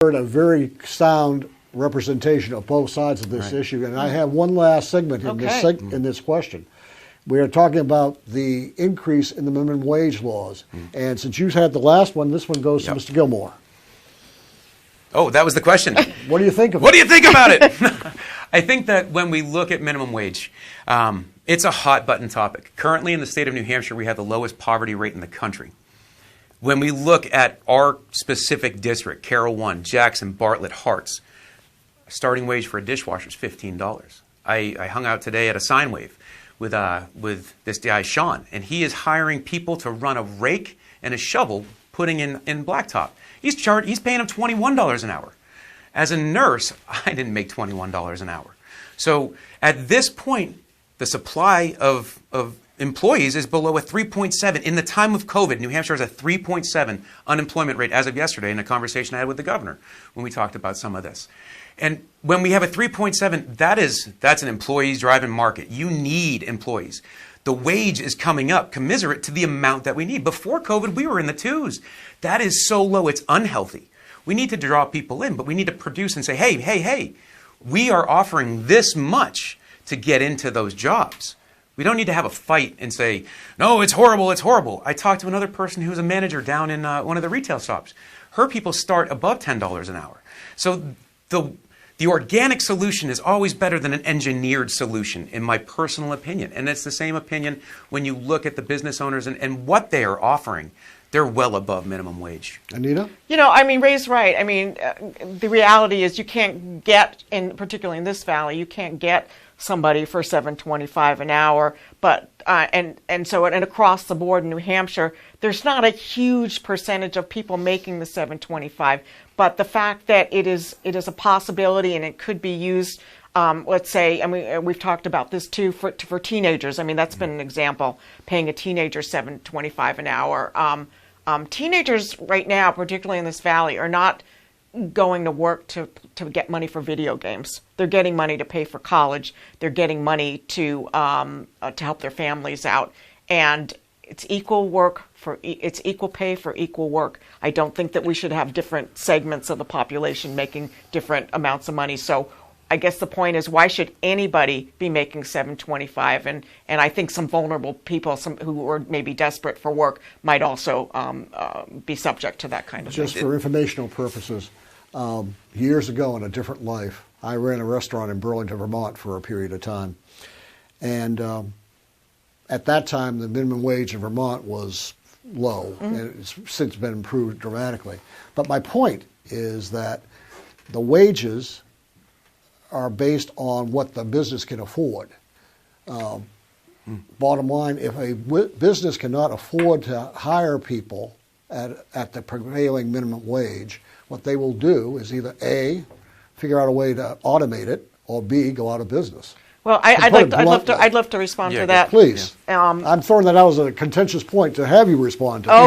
heard a very sound representation of both sides of this issue, and I have one last segment in this question. We are talking about the increase in the minimum wage laws, and since you had the last one, this one goes to Mr. Gilmore. Oh, that was the question. What do you think of it? What do you think about it? I think that when we look at minimum wage, it's a hot button topic. Currently in the state of New Hampshire, we have the lowest poverty rate in the country. When we look at our specific district, Carroll 1, Jackson, Bartlett, Harts, starting wage for a dishwasher is $15. I hung out today at a sine wave with this guy, Sean, and he is hiring people to run a rake and a shovel putting in blacktop. He's paying them $21 an hour. As a nurse, I didn't make $21 an hour. So at this point, the supply of employees is below a 3.7. In the time of COVID, New Hampshire has a 3.7 unemployment rate as of yesterday in a conversation I had with the governor when we talked about some of this. And when we have a 3.7, that's an employees-driven market. You need employees. The wage is coming up commensurate to the amount that we need. Before COVID, we were in the 2s. That is so low, it's unhealthy. We need to draw people in, but we need to produce and say, hey, we are offering this much to get into those jobs. We don't need to have a fight and say, no, it's horrible, it's horrible. I talked to another person who's a manager down in one of the retail shops. Her people start above $10 an hour. So the organic solution is always better than an engineered solution, in my personal opinion. And it's the same opinion when you look at the business owners and what they are offering. They're well above minimum wage. Anita? Ray's right. The reality is you can't get, particularly in this valley, you can't get somebody for $7.25 an hour. But and across the board in New Hampshire, there's not a huge percentage of people making the $7.25. But the fact that it is a possibility and it could be used. Let's say, we've talked about this too for teenagers. That's been an example, paying a teenager $7.25 an hour. Teenagers right now, particularly in this valley, are not going to work to get money for video games. They're getting money to pay for college. They're getting money to help their families out, and it's equal pay for equal work. I don't think that we should have different segments of the population making different amounts of money. So I guess the point is, why should anybody be making $7.25? And I think some vulnerable people, some who are maybe desperate for work, might also be subject to that kind of thing. Just for informational purposes, years ago in a different life, I ran a restaurant in Burlington, Vermont for a period of time. And at that time, the minimum wage in Vermont was low, and it's since been improved dramatically. But my point is that the wages are based on what the business can afford. Bottom line, if a business cannot afford to hire people at the prevailing minimum wage, what they will do is either A, figure out a way to automate it, or B, go out of business. Well, I'd love to respond to that. Please. I'm throwing that out as a contentious point to have you respond to.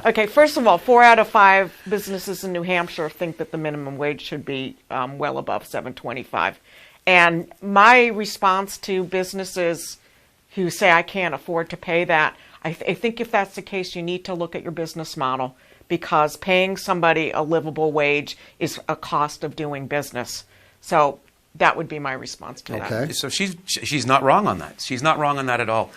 Okay. First of all, 4 out of 5 businesses in New Hampshire think that the minimum wage should be well above $7.25. And my response to businesses who say I can't afford to pay that, I think if that's the case, you need to look at your business model, because paying somebody a livable wage is a cost of doing business. So that would be my response to that. So she's not wrong on that. She's not wrong on that at all.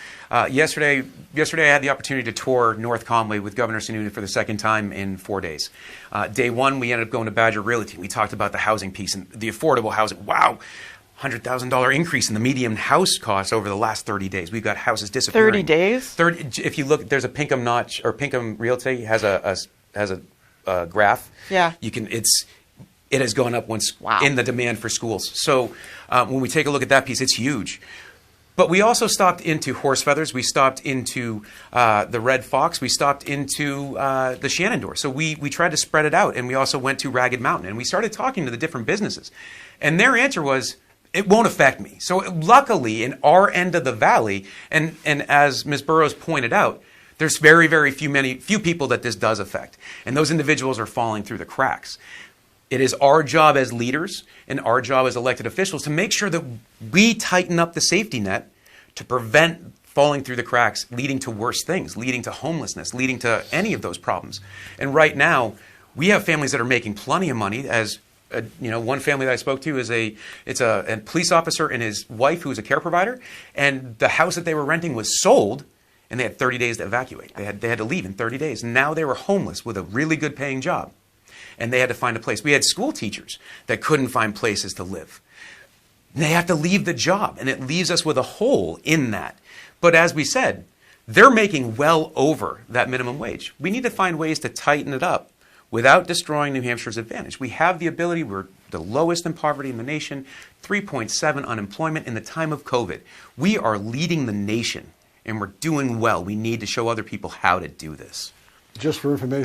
Yesterday I had the opportunity to tour North Conway with Governor Sununu for the second time in 4 days. Day one, we ended up going to Badger Realty. We talked about the housing piece and the affordable housing. Wow, $100,000 increase in the median house cost over the last 30 days. We've got houses disappearing. 30 days? If you look, there's a Pinkham Notch, or Pinkham Realty has a graph. Yeah. It has gone up in the demand for schools. So when we take a look at that piece, it's huge. But we also stopped into Horse Feathers. We stopped into the Red Fox. We stopped into the Shenandoah. So we tried to spread it out. And we also went to Ragged Mountain. And we started talking to the different businesses. And their answer was, it won't affect me. So luckily, in our end of the valley, and as Ms. Burrows pointed out, there's very, very few people that this does affect. And those individuals are falling through the cracks. It is our job as leaders and our job as elected officials to make sure that we tighten up the safety net to prevent falling through the cracks, leading to worse things, leading to homelessness, leading to any of those problems. And right now, We have families that are making plenty of money. As one family that I spoke to is a police officer and his wife who is a care provider, and the house that they were renting was sold, and they had 30 days to evacuate. They had to leave in 30 days. And now they were homeless with a really good paying job, and they had to find a place. We had school teachers that couldn't find places to live. They have to leave the job, and it leaves us with a hole in that. But as we said, they're making well over that minimum wage. We need to find ways to tighten it up without destroying New Hampshire's advantage. We have the ability. We're the lowest in poverty in the nation, 3.7 unemployment in the time of COVID. We are leading the nation, and we're doing well. We need to show other people how to do this. Just for information.